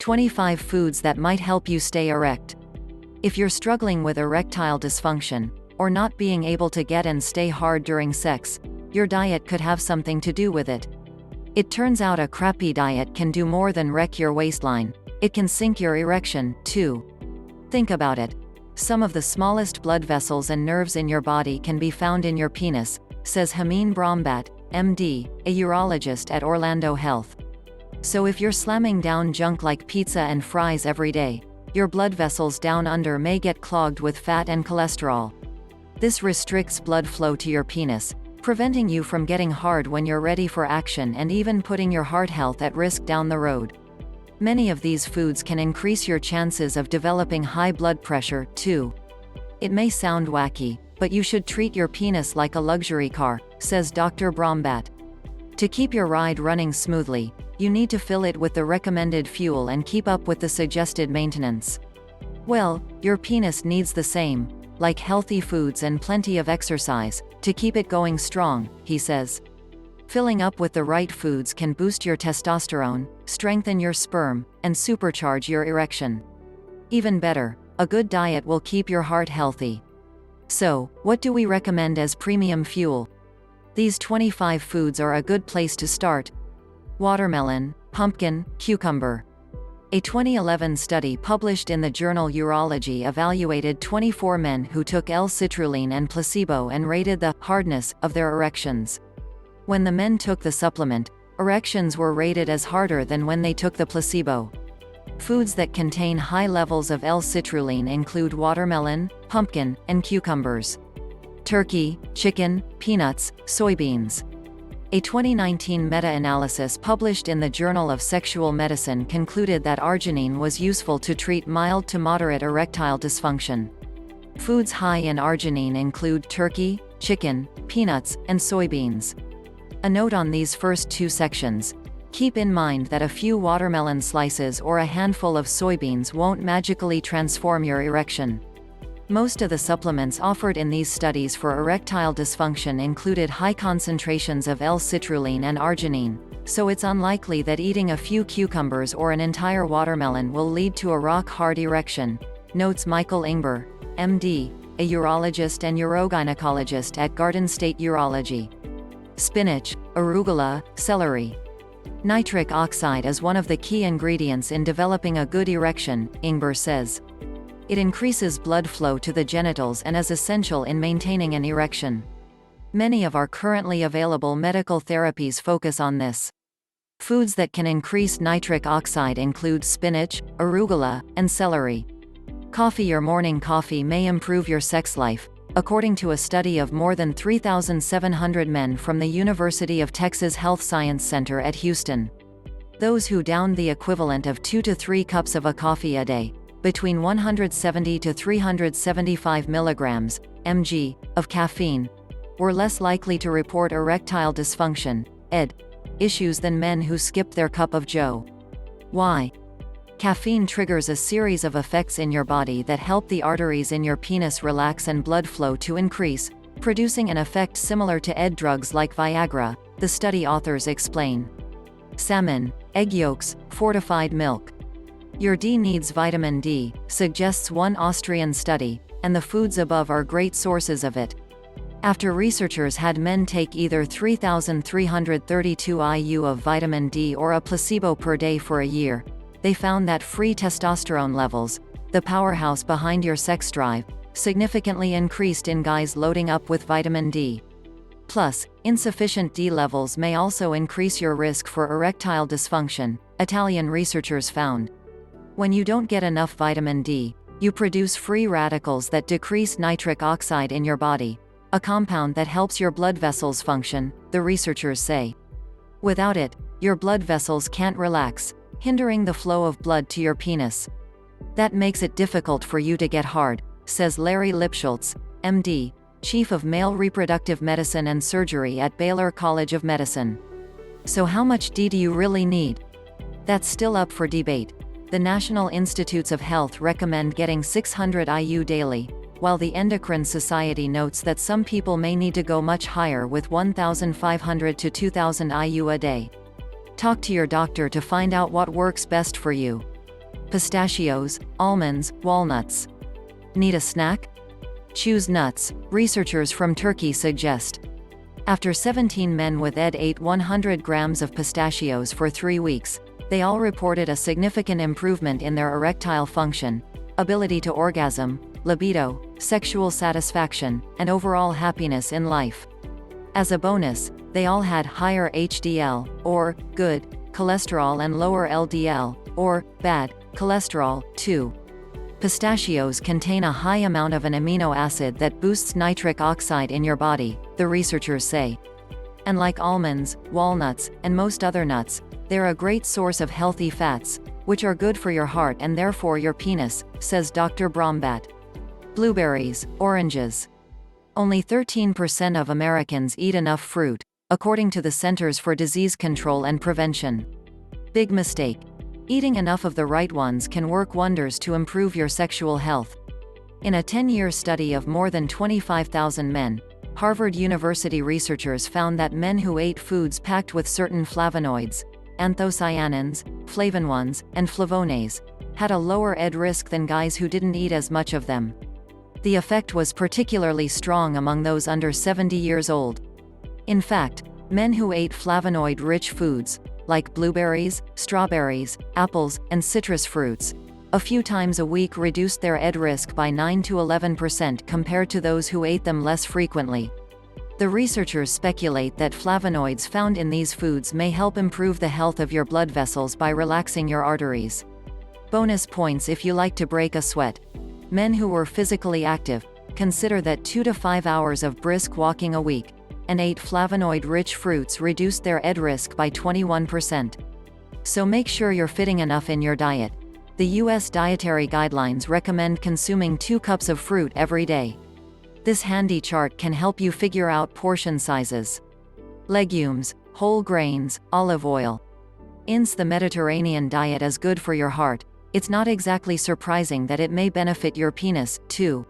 25 foods that might help you stay erect. If you're struggling with erectile dysfunction, or not being able to get and stay hard during sex, your diet could have something to do with it. It turns out a crappy diet can do more than wreck your waistline. It can sink your erection, too. Think about it. Some of the smallest blood vessels and nerves in your body can be found in your penis, says Hameen Brombat, MD, a urologist at Orlando Health. So if you're slamming down junk like pizza and fries every day, your blood vessels down under may get clogged with fat and cholesterol. This restricts blood flow to your penis, preventing you from getting hard when you're ready for action and even putting your heart health at risk down the road. Many of these foods can increase your chances of developing high blood pressure, too. It may sound wacky, but you should treat your penis like a luxury car, says Dr. Brombat. To keep your ride running smoothly, you need to fill it with the recommended fuel and keep up with the suggested maintenance. Well, your penis needs the same, like healthy foods and plenty of exercise, to keep it going strong, he says. Filling up with the right foods can boost your testosterone, strengthen your sperm, and supercharge your erection. Even better, a good diet will keep your heart healthy. So, what do we recommend as premium fuel? These 25 foods are a good place to start. Watermelon, pumpkin, cucumber. A 2011 study published in the journal Urology evaluated 24 men who took L-citrulline and placebo and rated the hardness of their erections. When the men took the supplement, erections were rated as harder than when they took the placebo. Foods that contain high levels of L-citrulline include watermelon, pumpkin, and cucumbers. Turkey, chicken, peanuts, soybeans. A 2019 meta-analysis published in the Journal of Sexual Medicine concluded that arginine was useful to treat mild to moderate erectile dysfunction. Foods high in arginine include turkey, chicken, peanuts, and soybeans. A note on these first two sections. Keep in mind that a few watermelon slices or a handful of soybeans won't magically transform your erection. Most of the supplements offered in these studies for erectile dysfunction included high concentrations of L-citrulline and arginine, so it's unlikely that eating a few cucumbers or an entire watermelon will lead to a rock-hard erection, notes Michael Ingber, MD, a urologist and urogynecologist at Garden State Urology. Spinach, arugula, celery. Nitric oxide is one of the key ingredients in developing a good erection, Ingber says. It increases blood flow to the genitals and is essential in maintaining an erection. Many of our currently available medical therapies focus on this. Foods that can increase nitric oxide include spinach, arugula, and celery. Coffee. Your morning coffee may improve your sex life, according to a study of more than 3,700 men from the University of Texas Health Science Center at Houston. Those who downed the equivalent of 2 to 3 cups of a coffee a day, between 170 to 375 milligrams, mg, of caffeine, were less likely to report erectile dysfunction, ED, issues than men who skipped their cup of joe. Why? Caffeine triggers a series of effects in your body that help the arteries in your penis relax and blood flow to increase, producing an effect similar to ED drugs like Viagra, the study authors explain. Salmon, egg yolks, fortified milk. Your D needs vitamin D, suggests one Austrian study, and the foods above are great sources of it. After researchers had men take either 3,332 IU of vitamin D or a placebo per day for a year, they found that free testosterone levels, the powerhouse behind your sex drive, significantly increased in guys loading up with vitamin D. Plus, insufficient D levels may also increase your risk for erectile dysfunction, Italian researchers found. When you don't get enough vitamin D, you produce free radicals that decrease nitric oxide in your body, a compound that helps your blood vessels function, the researchers say. Without it, your blood vessels can't relax, hindering the flow of blood to your penis. That makes it difficult for you to get hard, says Larry Lipschultz, MD, Chief of Male Reproductive Medicine and Surgery at Baylor College of Medicine. So how much D do you really need? That's still up for debate. The National Institutes of Health recommend getting 600 IU daily, while the Endocrine Society notes that some people may need to go much higher with 1,500 to 2,000 IU a day. Talk to your doctor to find out what works best for you. pistachios, almonds, walnuts. Need a snack? Choose nuts, researchers from Turkey suggest. After 17 men with ED ate 100 grams of pistachios for 3 weeks, they all reported a significant improvement in their erectile function, ability to orgasm, libido, sexual satisfaction, and overall happiness in life. As a bonus, they all had higher HDL, or good, cholesterol and lower LDL, or bad, cholesterol, too. Pistachios contain a high amount of an amino acid that boosts nitric oxide in your body, the researchers say. And like almonds, walnuts, and most other nuts, they're a great source of healthy fats, which are good for your heart and therefore your penis, says Dr. Brombat. Blueberries, oranges. Only 13% of Americans eat enough fruit, according to the Centers for Disease Control and Prevention. Big mistake. Eating enough of the right ones can work wonders to improve your sexual health. In a 10-year study of more than 25,000 men, Harvard University researchers found that men who ate foods packed with certain flavonoids, anthocyanins, flavonoids, and flavones, had a lower ED risk than guys who didn't eat as much of them. The effect was particularly strong among those under 70 years old. In fact, men who ate flavonoid-rich foods, like blueberries, strawberries, apples, and citrus fruits, a few times a week reduced their ED risk by 9 to 11% compared to those who ate them less frequently. The researchers speculate that flavonoids found in these foods may help improve the health of your blood vessels by relaxing your arteries. Bonus points if you like to break a sweat. Men who were physically active, consider that 2 to 5 hours of brisk walking a week, and ate flavonoid-rich fruits reduced their ED risk by 21%. So make sure you're fitting enough in your diet. The U.S. dietary guidelines recommend consuming 2 cups of fruit every day. This handy chart can help you figure out portion sizes. Legumes, whole grains, olive oil. Since the Mediterranean diet is good for your heart, it's not exactly surprising that it may benefit your penis, too.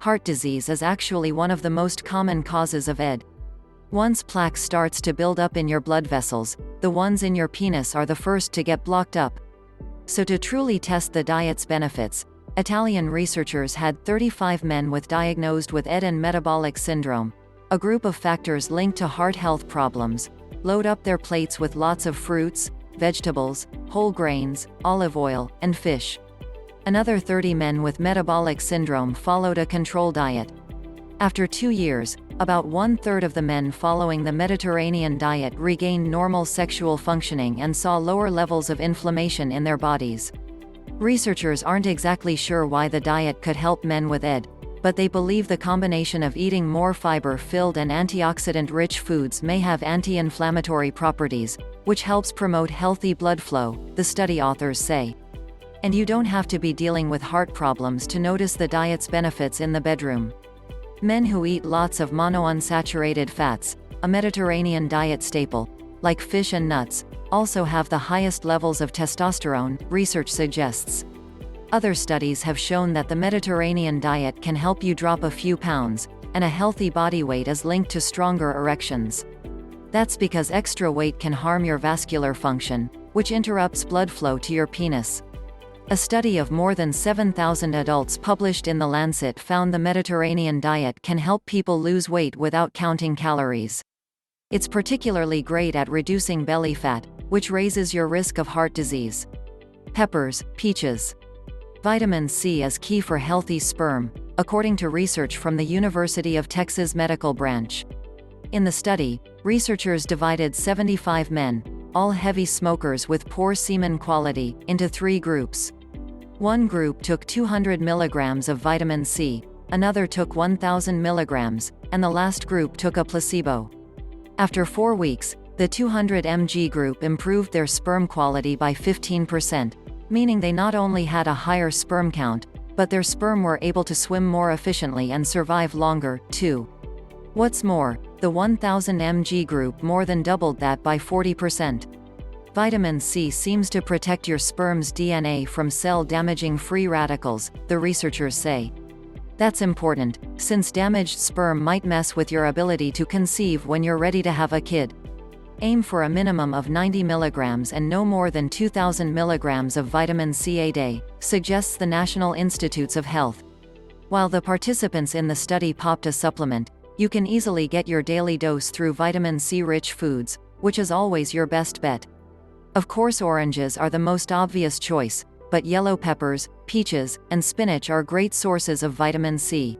Heart disease is actually one of the most common causes of ED. Once plaque starts to build up in your blood vessels, the ones in your penis are the first to get blocked up. So to truly test the diet's benefits, Italian researchers had 35 men diagnosed with ED and metabolic syndrome, a group of factors linked to heart health problems, load up their plates with lots of fruits, vegetables, whole grains, olive oil, and fish. Another 30 men with metabolic syndrome followed a control diet. After 2 years, about 1/3 of the men following the Mediterranean diet regained normal sexual functioning and saw lower levels of inflammation in their bodies. Researchers aren't exactly sure why the diet could help men with ED, but they believe the combination of eating more fiber-filled and antioxidant-rich foods may have anti-inflammatory properties, which helps promote healthy blood flow, the study authors say. And you don't have to be dealing with heart problems to notice the diet's benefits in the bedroom. Men who eat lots of monounsaturated fats, a Mediterranean diet staple, like fish and nuts, also have the highest levels of testosterone, research suggests. Other studies have shown that the Mediterranean diet can help you drop a few pounds, and a healthy body weight is linked to stronger erections. That's because extra weight can harm your vascular function, which interrupts blood flow to your penis. A study of more than 7,000 adults published in The Lancet found the Mediterranean diet can help people lose weight without counting calories. It's particularly great at reducing belly fat, which raises your risk of heart disease. Peppers, peaches. Vitamin C is key for healthy sperm, according to research from the University of Texas Medical Branch. In the study, researchers divided 75 men, all heavy smokers with poor semen quality, into 3 groups. One group took 200 milligrams of vitamin C, another took 1,000 milligrams, and the last group took a placebo. After 4 weeks, the 200 mg group improved their sperm quality by 15%, meaning they not only had a higher sperm count, but their sperm were able to swim more efficiently and survive longer, too. What's more, the 1,000 mg group more than doubled that by 40%. Vitamin C seems to protect your sperm's DNA from cell-damaging free radicals, the researchers say. That's important, since damaged sperm might mess with your ability to conceive when you're ready to have a kid. Aim for a minimum of 90 mg and no more than 2,000 mg of vitamin C a day, suggests the National Institutes of Health. While the participants in the study popped a supplement, you can easily get your daily dose through vitamin C-rich foods, which is always your best bet. Of course, oranges are the most obvious choice, but yellow peppers, peaches, and spinach are great sources of vitamin C.